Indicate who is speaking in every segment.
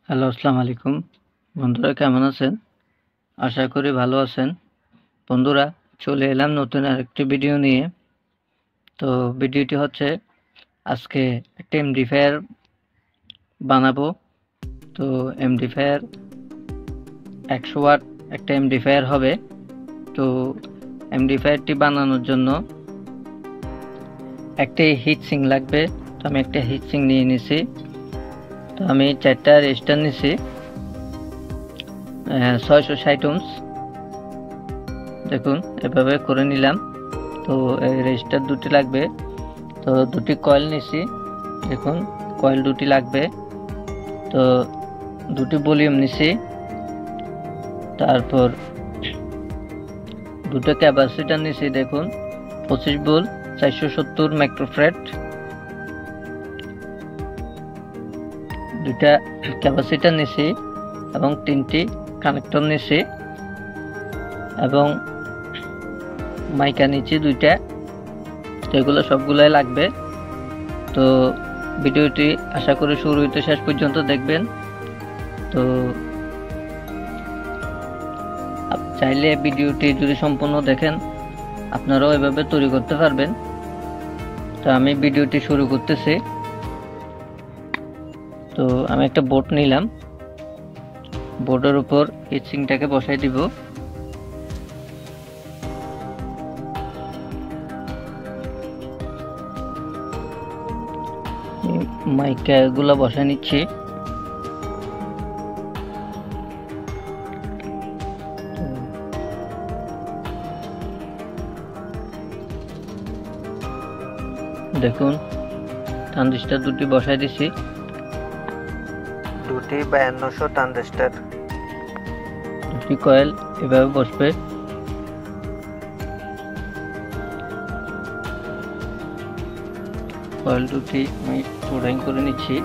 Speaker 1: Hello, আসসালামু আলাইকুম। বন্ধুরা কেমন আছেন? আশা করি ভালো আছেন। বন্ধুরা চলে এলাম নতুন আরেকটি ভিডিও নিয়ে। তো ভিডিওটি হচ্ছে আজকে একটা এমডিফায়ার বানাবো। তো এমডিফায়ার 100 ওয়াট একটা এমডিফায়ার হবে। তো এমডিফায়ারটি বানানোর জন্য একটি হিটসিং লাগবে। তো আমি একটা হিটসিং নিয়ে নিছি। তো আমি 4টা রেজিস্টার নিছি 660 ওহমস। দেখুন এভাবে করে নিলাম। তো এই রেজিস্টার দুটি লাগবে। তো দুটি কয়েল নিছি, দেখুন কয়েল দুটি লাগবে। তো দুটি ভলিউম নিছি, তারপর দুটো ক্যাপাসিটার নিছি, দেখুন 25 ভোল্ট 470 মাইক্রোফ্যারাড। দুটা ক্যাপাসিটার নিছি এবং 3টি কানেক্টর নিছি এবং মাইকা নিচ্ছি 2টা। তো এগুলো সবগুলাই লাগবে। তো ভিডিওটি আশা করি শুরু হইতে শেষ পর্যন্ত দেখবেন। তো চাইলে ভিডিওটি যদি সম্পূর্ণ দেখেন আপনারাও এভাবে তৈরি করতে পারবেন। তো আমি ভিডিওটি শুরু করতেছি। তো আমি একটা বোর্ড নিলাম, বোর্ডের উপর হিটসিংটাকে বসাই দিব। মাইকাগুলো বসাই নিচ্ছি। দেখুন ট্রানজিস্টার দুটি বসাই দিছি, দুটি 5200 ট্রানজিস্টার। দুটি কয়েল এভাবে বসবে। কয়েল দুটি আমি সোল্ডারিং করে নিচ্ছি।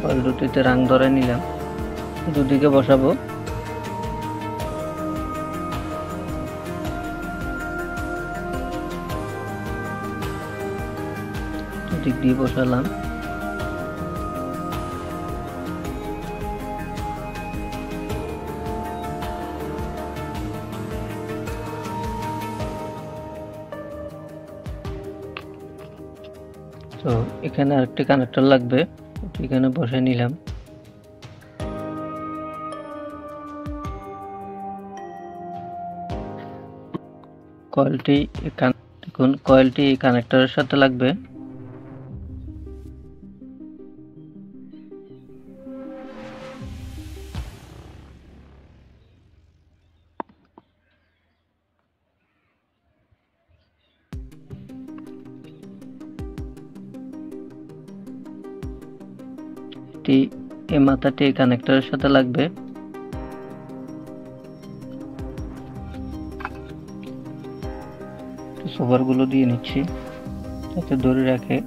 Speaker 1: কয়েল দুটিতে রাং ধরে নিলাম, দুদিকে বসাবো। দুদিক দিয়ে বসালাম। তো এখানে আরেকটি কানেক্টর লাগবে, এখানে বসে নিলাম। কয়েলটি দেখুন কয়েলটি এই কানেক্টরের সাথে লাগবে। এই মাথাটি এই কানেক্টরের সাথে লাগবে। সোভার গুলো দিয়ে নিচ্ছি যাতে ধরে রাখে।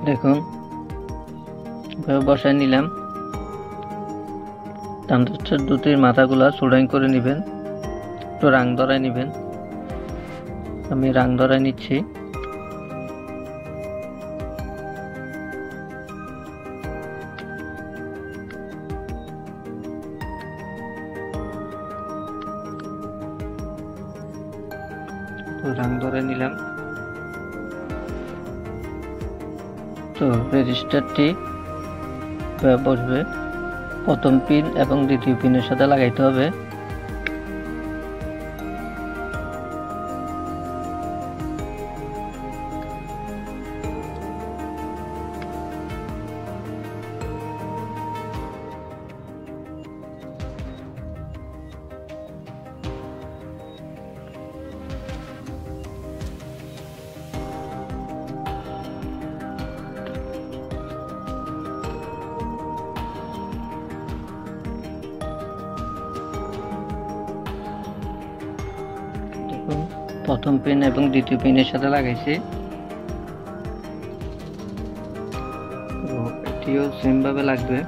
Speaker 1: দেখুন বসায় নিলাম। ট্রানজিস্টার দুটির মাথাগুলা সোল্ডারিং করে নেবেন, একটু রাং ধরায় নেবেন। আমি রাং ধরায় নিচ্ছি। রাং ধরে নিলাম। তো রেজিস্টারটি বসবে, প্রথম পিন এবং দ্বিতীয় পিনের সাথে লাগাইতে হবে। প্রথম পিন এবং দ্বিতীয় পিনের সাথে লাগাইছি। এটিও সেম ভাবে লাগবে।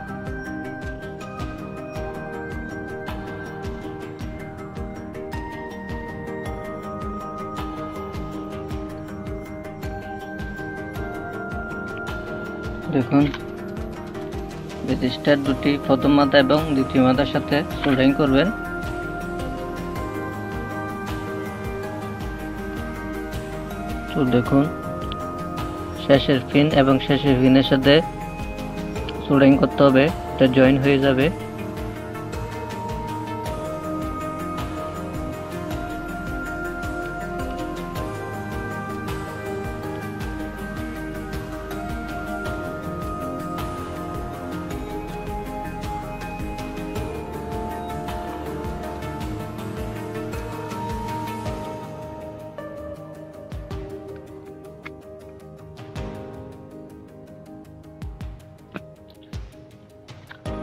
Speaker 1: দেখুন রেজিস্টার দুটি প্রথম মাথা এবং দ্বিতীয় মাথার সাথে সোল্ডারিং করবেন। তো দেখুন শেষের পিন এবং শেষের পিনের সাথে সোল্ডারিং করতে হবে, এটা জয়েন হয়ে যাবে।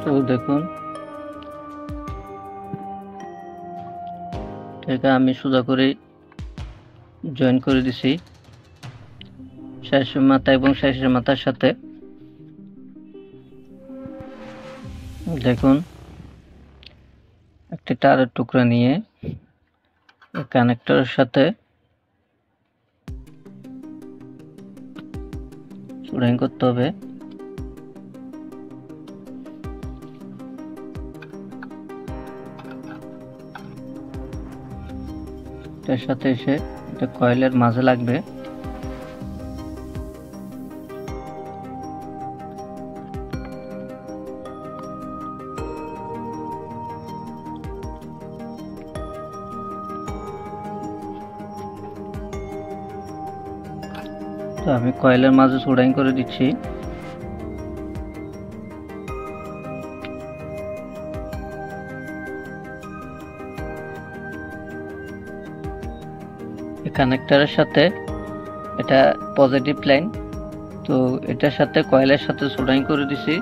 Speaker 1: তো দেখুন এটা আমি সোজা করে জয়েন করে দিছি শেষের মাথা এবং শেষের মাথার সাথে। দেখুন একটি তারের টুকরা নিয়ে কানেক্টরের সাথে সোল্ডারিং করতে হবে। এর সাথে এসে এটা কয়েলের মাঝে লাগবে। তো আমি কয়েলের মাঝে সোল্ডারিং করে দিচ্ছি। কানেক্টরের সাথে এটা পজিটিভ লাইন, তো এটার সাথে কয়েলের সাথে সোল্ডারিং করে দিছি,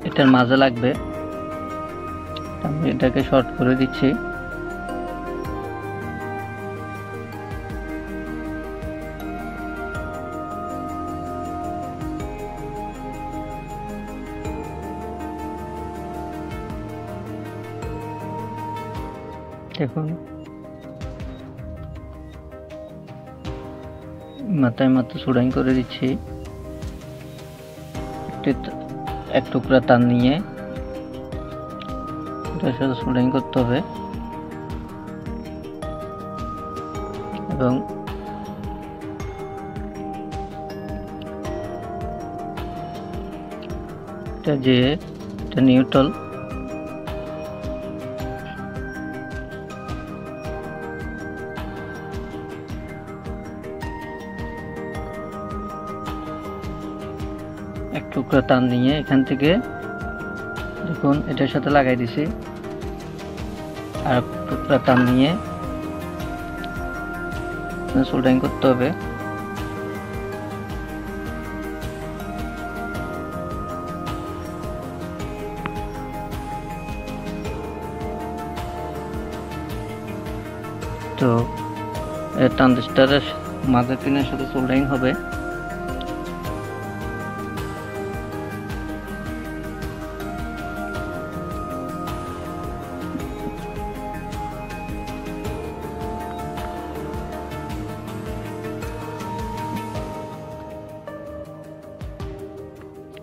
Speaker 1: এটার মাঝে লাগবে। আমি এটাকে শর্ট করে দিচ্ছি। দেখুন মাথায় সোল্ডারিং করে দিচ্ছি। এক টুকরা তার নিয়ে এটার সাথে সোল্ডারিং করতে হবে এবং এটা নিউট্রাল। এক টুকরা তার নিয়ে এখান থেকে দেখুন এটার সাথে লাগাই দিছি, আর টুকরা তার নিয়ে সোল্ডারিং করতে হবে। তো ট্রানজিস্টরের মাঝের পিনের সাথে সোল্ডারিং হবে।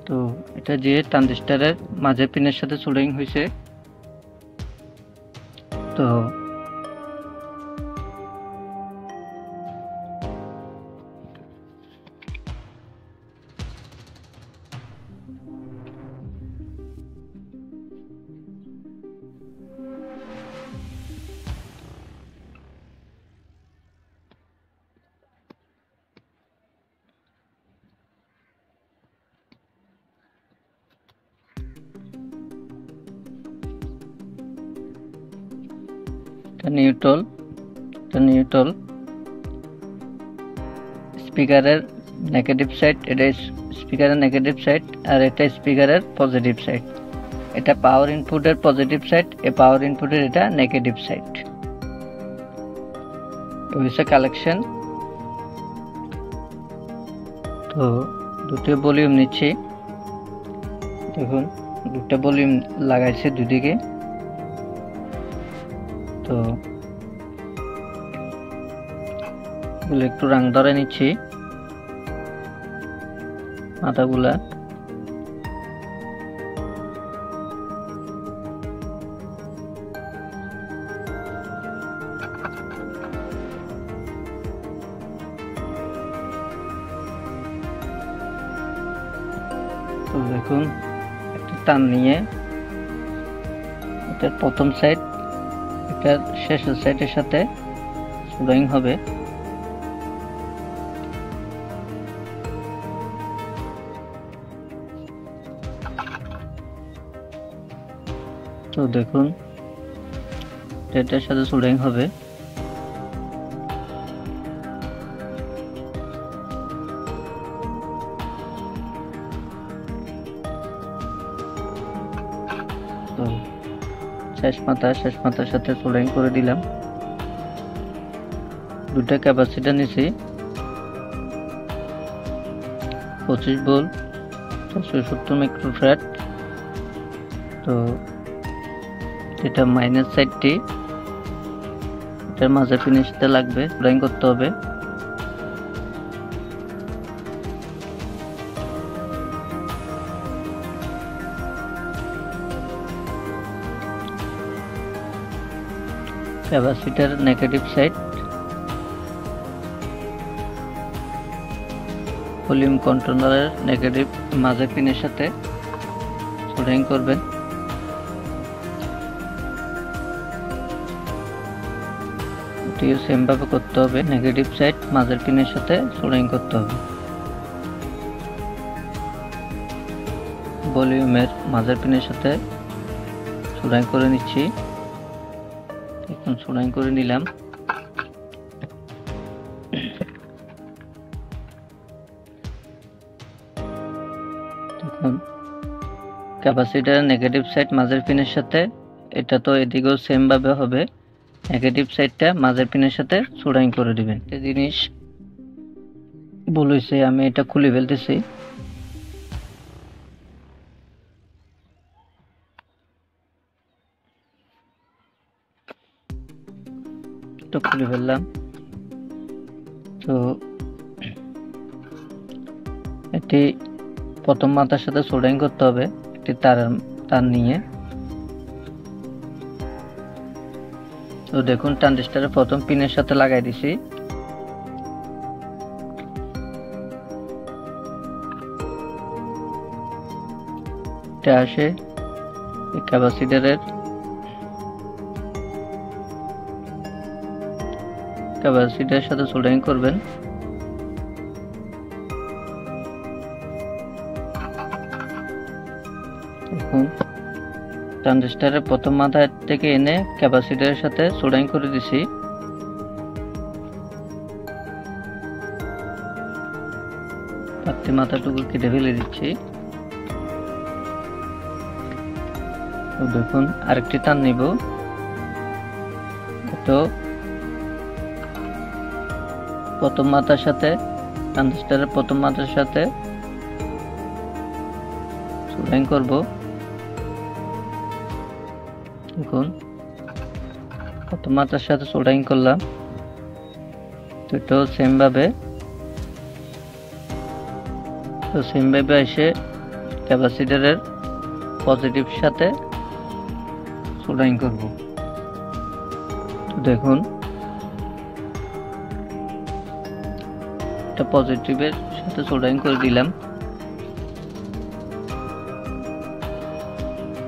Speaker 1: তো এটা যে ট্রানজিস্টরের মাঝের পিনের সাথে সোল্ডারিং হয়েছে। তো নিউট্রাল স্পিকারের নেগেটিভ সাইড, এটা স্পিকারের নেগেটিভ সাইড আর এটা স্পিকারের পজিটিভ সাইড। এটা পাওয়ার ইনপুটের পজিটিভ সাইড, এ পাওয়ার ইনপুটের এটা নেগেটিভ সাইড। হচ্ছে কালেকশন। তো দুটো ভলিউম নিচ্ছি। দেখুন দুটো ভলিউম লাগাইছে দুদিকে। তো একটু রং ধরে নিচ্ছি মাথাগুলা। তো দেখুন একটা টান নিয়ে এটার প্রথম সাইড এটার শেষের সাইডের সাথে ড্রয়িং হবে। তো দেখুন এটার সাথে সোল্ডারিং হবে। তো শেষ মাথার সাথে সোল্ডারিং করে দিলাম। দুটা ক্যাপাসিটর নিছি 25 ভোল্ট 470 মাইক্রোফ্যারাড। তো এটা মাইনাস সাইডটি এটার মাঝে ফিনিশ দিতে লাগবে, ড্রয়িং করতে হবে। ক্যাপাসিটর নেগেটিভ সাইড ভলিউম কন্ট্রোলারের নেগেটিভ মাঝে পিনের সাথে সোল্ডারিং করবেন। এটিও সেম ভাবে করতে হবে, নেগেটিভ সাইড মাঝের পিনের সাথে সোল্ডারিং করতে হবে। ভলিউমের মাঝের পিনের সাথে সোল্ডারিং করে নিচ্ছি। এখন সোল্ডারিং করে নিলাম। দেখুন ক্যাপাসিটরের নেগেটিভ সাইড মাঝের পিনের সাথে, এটা তো এদিকেও সেম ভাবে হবে, নেগেটিভ সাইডটা মাঝের পিনের সাথে সোল্ডারিং করে দিবেন। একটা জিনিস ভুল হয়েছে, আমি এটা খুলে ফেলতেছি। তো খুলে ফেললাম। তো এটি প্রথম মাথার সাথে সোল্ডারিং করতে হবে একটি তার নিয়ে। তো দেখুন ট্রানজিস্টরের প্রথম পিনের সাথে লাগাই দিছি। এটা আসে ক্যাপাসিটরের সাথে সোল্ডারিং করবেন। দেখুন ট্রানজিস্টরের প্রথম মাথা থেকে এনে ক্যাপাসিটরের সাথে সোল্ডারিং করে দিছি। বাড়তি মাথাটুকু কেটে ফেলে দিচ্ছি। তো দেখুন আরেকটি টান নিব। তো প্রথম মাথার সাথে ট্রানজিস্টরের প্রথম মাথার সাথে সোল্ডারিং করব। দেখুন প্রথম মাথার সাথে সোল্ডারিং করলাম। তো এটাও সেম ভাবে এসে ক্যাপাসিটরের পজিটিভ সাথে সোল্ডারিং করব। তো দেখুন এটা পজিটিভের সাথে সোল্ডারিং করে দিলাম।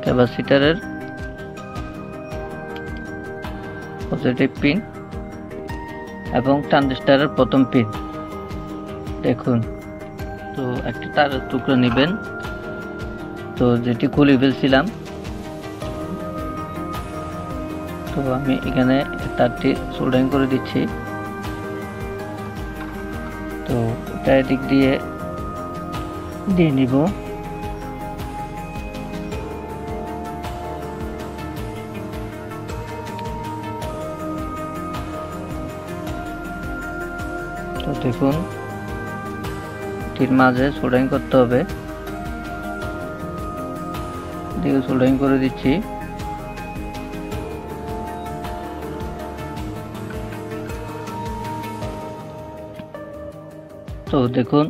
Speaker 1: ক্যাপাসিটরের পজিটিভ পিন এবং ট্রানজিস্টরের প্রথম পিন। দেখুন তো একটি তারের টুকরো নেবেন, তো যেটি খুলে ফেলছিলাম। তো আমি এখানে তারটি সোল্ডারিং করে দিচ্ছি। তো এটা এদিক দিয়ে নিব। তো দেখুন এটির মাঝে সোল্ডারিং করতে হবে। এদিকে সোল্ডারিং করে দিচ্ছি। তো দেখুন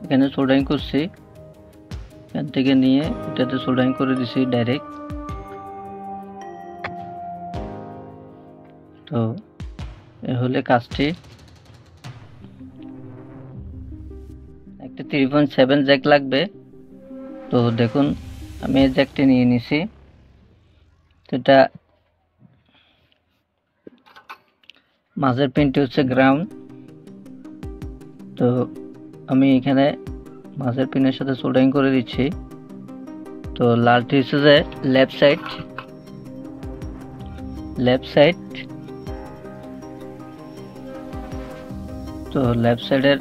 Speaker 1: এখানে সোল্ডারিং করছি, এখান থেকে নিয়ে এটাতে সোল্ডারিং করে দিছি ডাইরেক্ট। তো এ হলে কাজটি। একটা 3.7 জ্যাক লাগবে। তো দেখুন আমি এই জ্যাকটি নিয়ে নিছি। এটা মাঝের পিনটি হচ্ছে গ্রাউন্ড। তো আমি এখানে মাঝের পিনের সাথে সোল্ডারিং করে দিচ্ছি। তো লালটি হচ্ছে যে লেফট সাইড। তো লেফট সাইডের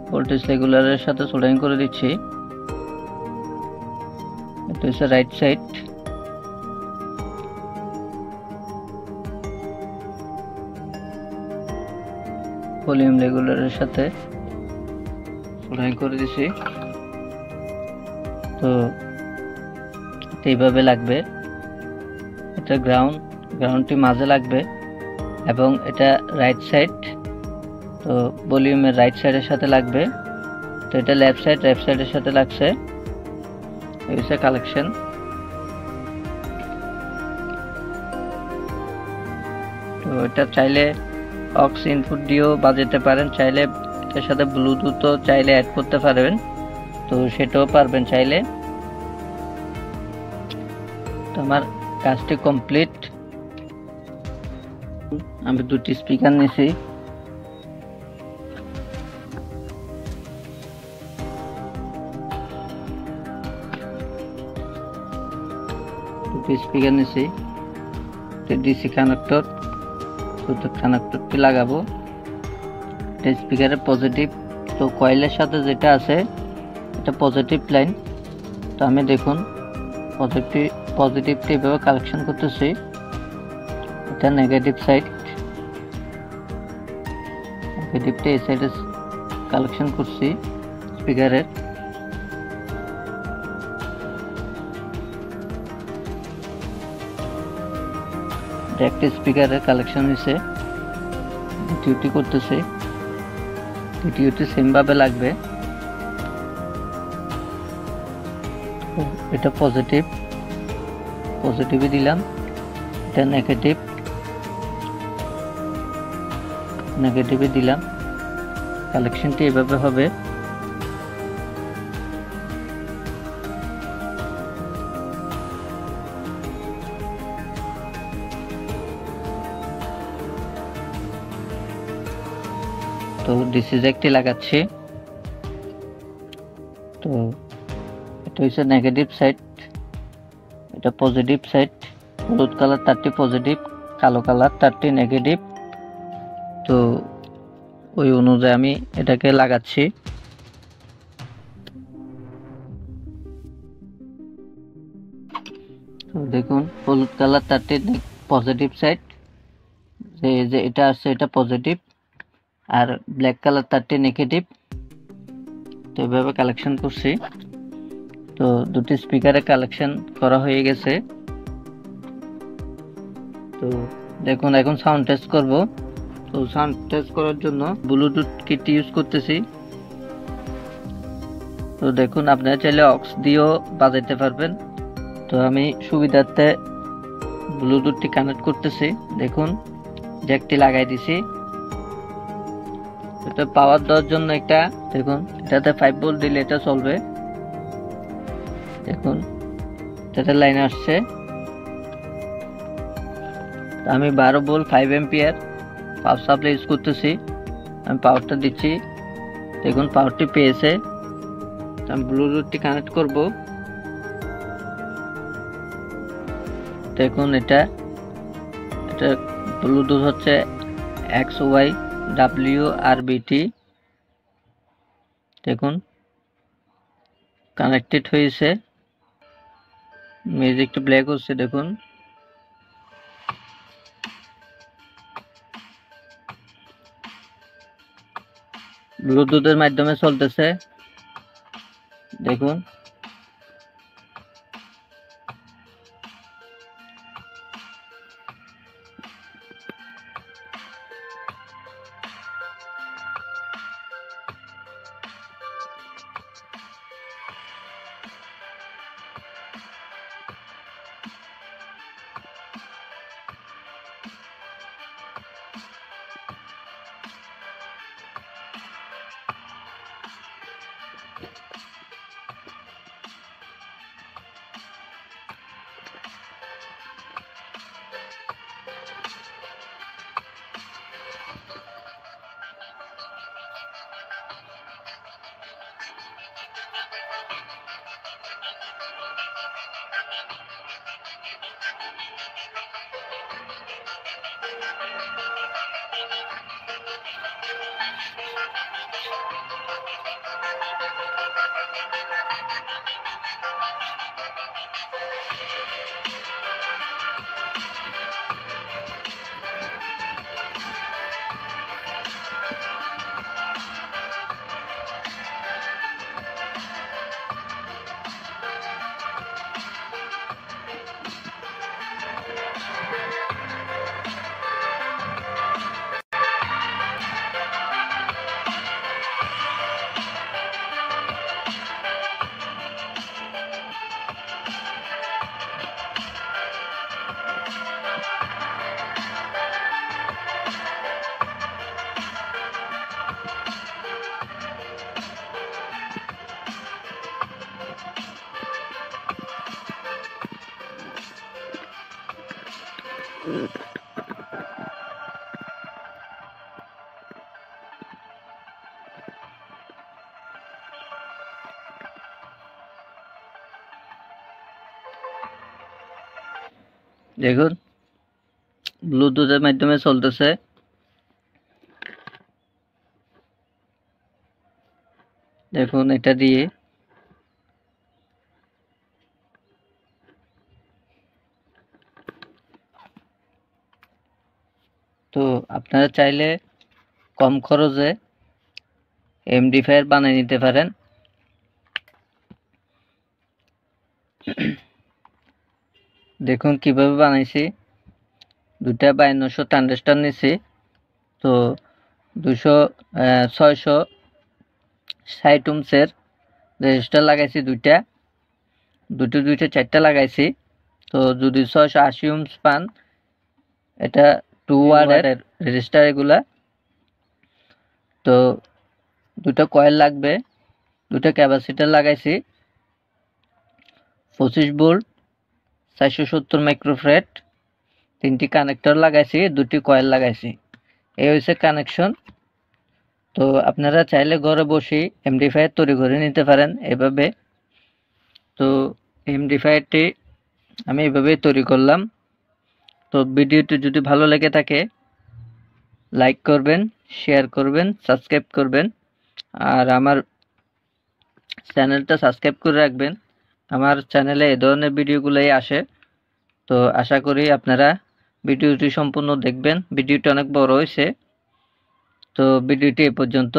Speaker 1: ভোল্টেজ রেগুলারের সাথে সোল্ডারিং করে দিচ্ছি। এটা হচ্ছে রাইট সাইড। ভলিউম রেগুলারের সাথে সোল্ডারিং করে দিছি। তো এইভাবে লাগবে। এটা গ্রাউন্ডটি মাঝে লাগবে এবং এটা রাইট সাইড। তো ভলিউমের রাইট সাইডের সাথে লাগবে। তো এটা লেফট সাইডের সাথে লাগছে। এই হচ্ছে কালেকশন। তো এটা চাইলে অক্স ইনপুট দিয়েও বাজাতে পারেন, চাইলে এটার সাথে ব্লুটুথও চাইলে অ্যাড করতে পারবেন। তো সেটাও পারবেন চাইলে। তো আমার কাজটি কমপ্লিট। আমি দুটি স্পিকার নিয়েছি। DC connector. কানেক্টরটি লাগাবো। এটা স্পিকারের পজিটিভ। তো কয়েলের সাথে যেটা আছে এটা পজিটিভ লাইন। তো আমি দেখুন পজিটিভটি এভাবে কালেকশন করতেছি। এটা নেগেটিভ সাইড। নেগেটিভটা এই সাইডে কালেকশন করছি স্পিকারের। একটা স্পিকারের কালেকশন হয়েছে। দ্বিতীয়টি করতেছে। দ্বিতীয়টি সেম ভাবে লাগবে। এটা পজিটিভই দিলাম। এটা নেগেটিভই দিলাম। কালেকশনটি এভাবে হবে। তো ডিসি জ্যাকটি লাগাচ্ছি। তো এটা হচ্ছে নেগেটিভ সাইড, এটা পজিটিভ সাইড। হলুদ কালার তারটি পজিটিভ, কালো কালার তারটি নেগেটিভ। তো ওই অনুযায়ী আমি এটাকে লাগাচ্ছি। তো দেখুন হলুদ কালার তারটি পজিটিভ সাইড, যে এটা আছে এটা পজিটিভ, আর ব্ল্যাক কালার তারটি নেগেটিভ। তো এভাবে কালেকশন করছি। তো দুটি স্পিকারে কালেকশন করা হয়ে গেছে। তো দেখুন এখন সাউন্ড টেস্ট করব। তো সাউন্ড টেস্ট করার জন্য ব্লুটুথ কিট ইউজ করতেছি। তো দেখুন আপনারা চাইলে অক্স দিয়েও বাজাইতে পারবেন। তো আমি সুবিধার্থে ব্লুটুথটি কানেক্ট করতেছি। দেখুন জ্যাকটি লাগাই দিছি। এটা পাওয়ার দেওয়ার জন্য একটা দেখুন এটাতে 5 ভোল্ট দিলে এটা চলবে। দেখুন এটাতে লাইন আসছে। আমি 12 volt 5 ampere power supply use করতেছি। আমি পাওয়ারটা দিচ্ছি। দেখুন পাওয়ারটি পেয়েছে। আমি ব্লুটুথটি কানেক্ট করব। দেখুন এটা ব্লুটুথ হচ্ছে XYWRBT। দেখুন কানেক্টেড হয়েছে। মিউজিকটা প্লে করছে। দেখুন ব্লুটুথের মাধ্যমে চলতেছে, দেখুন। দেখুন ব্লুটুথের মাধ্যমে চলতেছে। দেখুন এটা দিয়ে তো আপনারা চাইলে কম খরচে এমপ্লিফায়ার বানিয়ে নিতে পারেন। দেখুন কিভাবে বানাইছি। দুটা 5200 ট্রানজিস্টর নিছি, তো 660 ওহমসের রেজিস্টার লাগাইছি দুইটা 4টা লাগাইছি। তো যদি 680 ওহমস পান, এটা 2 ওয়াটের রেজিস্টার এগুলা। তো দুটো কয়েল লাগবে, দুটো ক্যাপাসিটর লাগাইছি, 25 ভোল্ট 470 মাইক্রোফ্যারাড, 3টি কানেক্টর লাগাইছি, 2টি কয়েল লাগাইছি। এই হচ্ছে কানেকশন। তো আপনারা চাইলে ঘরে বসে এমপ্লিফায়ার তৈরি করে নিতে পারেন এভাবে। তো এমপ্লিফায়ারটি আমি এভাবে তৈরি করলাম। তো ভিডিওটি যদি ভালো লেগে থাকে লাইক করবেন, শেয়ার করবেন, সাবস্ক্রাইব করবেন, আর আমার চ্যানেলটা সাবস্ক্রাইব করে রাখবেন। আমার চ্যানেলে এই ধরনের ভিডিওগুলোই আসে। তো আশা করি আপনারা ভিডিওটি সম্পূর্ণ দেখবেন। ভিডিওটি অনেক বড় হয়েছে, তো ভিডিওটি এ পর্যন্ত।